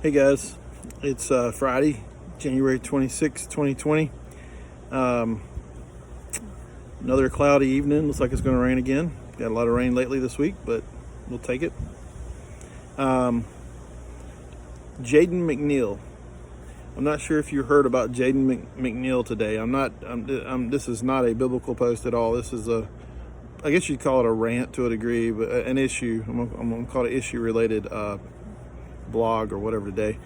Hey guys, it's Friday, January 26, 2020. Um, Another cloudy evening. Looks like it's going to rain again. Got a lot of rain lately this week, but we'll take it. Jaden McNeil. I'm not sure if you heard about Jaden McNeil today. This is not a biblical post at all. This is I guess you'd call it a rant to a degree, but an issue. I'm going to call it issue-related blog or whatever today.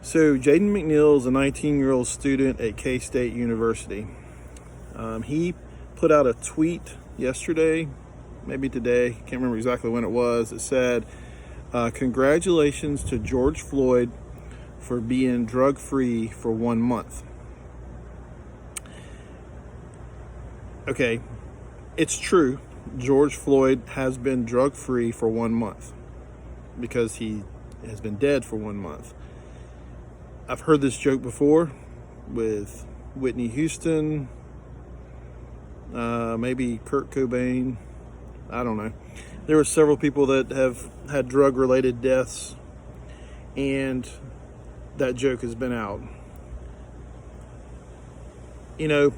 So Jaden McNeil is a 19-year-old student at K-State University. He put out a tweet yesterday, maybe today, can't remember exactly when it was. It said, congratulations to George Floyd for being drug-free for 1 month. Okay, it's true. George Floyd has been drug-free for 1 month because he has been dead for 1 month. I've heard this joke before with Whitney Houston, maybe Kurt Cobain. I don't know. There were several people that have had drug-related deaths, and that joke has been out. You know,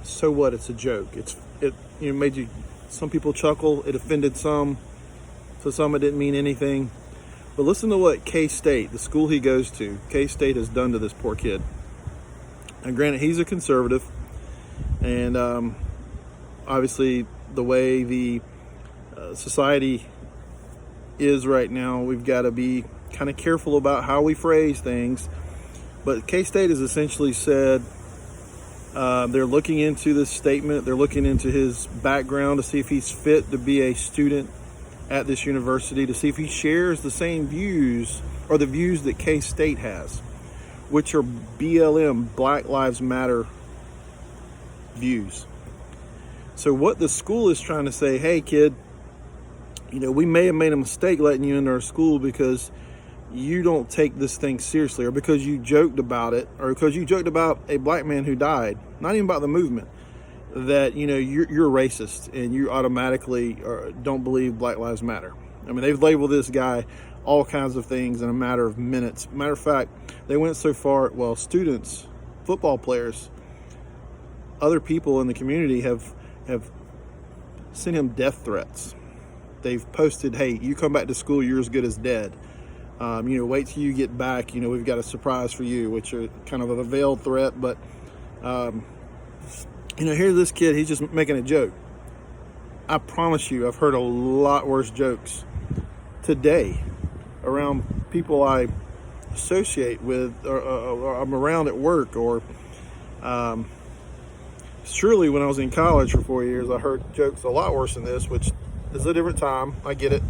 so what? It's a joke. It made some people chuckle. It offended some. To some, it didn't mean anything. But listen to what K-State, the school he goes to, K-State has done to this poor kid. And granted, he's a conservative, and obviously the way the society is right now, we've got to be kind of careful about how we phrase things. But K-State has essentially said they're looking into this statement. They're looking into his background to see if he's fit to be a student at this university, to see if he shares the same views or the views that K-State has, which are BLM, Black Lives Matter views. So what the school is trying to say, hey kid, we may have made a mistake letting you into our school because you don't take this thing seriously, or because you joked about it, or because you joked about a black man who died, not even about the movement, that you're racist and you automatically don't believe Black Lives Matter. I mean, they've labeled this guy all kinds of things in a matter of minutes. Matter of fact, they went so far, students, football players, other people in the community have sent him death threats. They've posted, hey, you come back to school, you're as good as dead. Wait till you get back, we've got a surprise for you, which are kind of a veiled threat, but here's this kid, he's just making a joke. I promise you, I've heard a lot worse jokes today around people I associate with, or I'm around at work, or surely when I was in college for 4 years, I heard jokes a lot worse than this, which is a different time. I get it.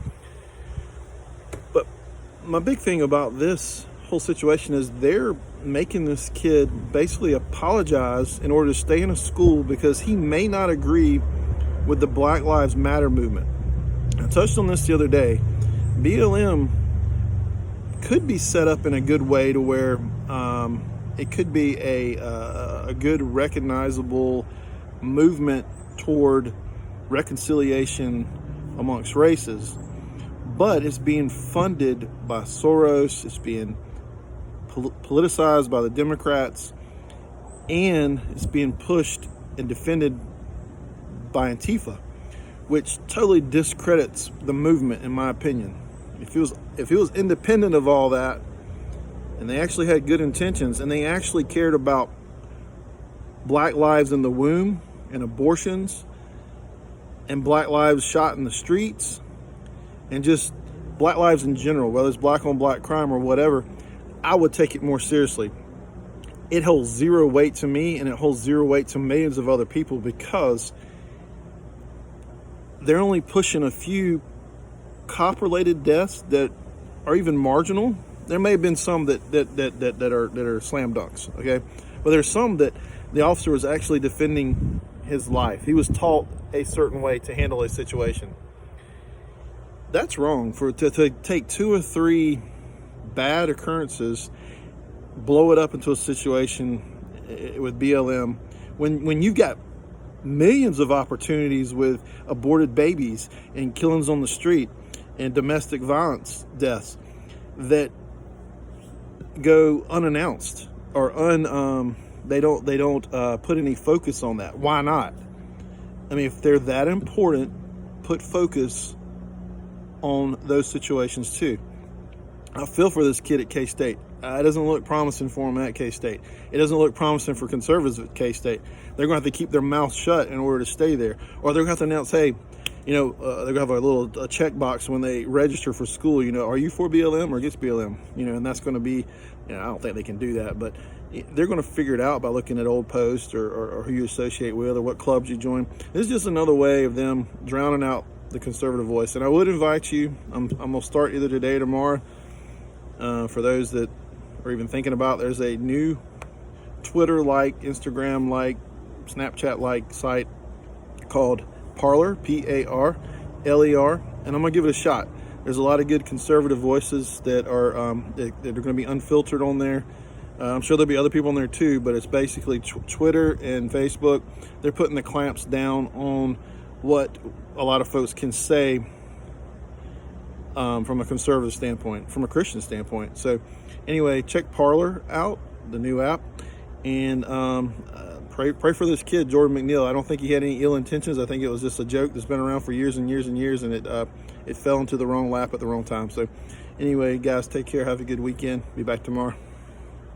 But my big thing about this whole situation is they're making this kid basically apologize in order to stay in a school because he may not agree with the Black Lives Matter movement. I touched on this the other day. BLM could be set up in a good way to where it could be a good recognizable movement toward reconciliation amongst races, but it's being funded by Soros. It's being politicized by the Democrats, and it's being pushed and defended by Antifa, which totally discredits the movement, in my opinion. If it was independent of all that, and they actually had good intentions, and they actually cared about black lives in the womb and abortions and black lives shot in the streets and just black lives in general, whether it's black on black crime or whatever, I would take it more seriously. It holds zero weight to me, and it holds zero weight to millions of other people because they're only pushing a few cop-related deaths that are even marginal. There may have been some that are slam dunks, okay? But there's some that the officer was actually defending his life. He was taught a certain way to handle a situation. That's wrong. To take 2 or 3 bad occurrences, blow it up into a situation with BLM, when you got millions of opportunities with aborted babies and killings on the street and domestic violence deaths that go unannounced or they don't put any focus on that. Why not? I mean, if they're that important, put focus on those situations too. I feel for this kid at K-State. It doesn't look promising for him at K-State. It doesn't look promising for conservatives at K-State. They're going to have to keep their mouth shut in order to stay there. Or they're going to have to announce, hey, they're going to have a little checkbox when they register for school, are you for BLM or against BLM? And that's going to be, I don't think they can do that, but they're going to figure it out by looking at old posts or who you associate with or what clubs you join. This is just another way of them drowning out the conservative voice. And I would invite you, I'm going to start either today or tomorrow, for those that are even thinking about, there's a new Twitter-like, Instagram-like, Snapchat-like site called Parler, Parler, and I'm going to give it a shot. There's a lot of good conservative voices that are going to be unfiltered on there. I'm sure there'll be other people on there too, but it's basically Twitter and Facebook. They're putting the clamps down on what a lot of folks can say from a conservative standpoint, from a Christian standpoint. So anyway, check Parler out, the new app, and pray for this kid, Jordan McNeil. I don't think he had any ill intentions. I think it was just a joke that's been around for years and years and years, and it fell into the wrong lap at the wrong time. So anyway, guys, take care. Have a good weekend. Be back tomorrow.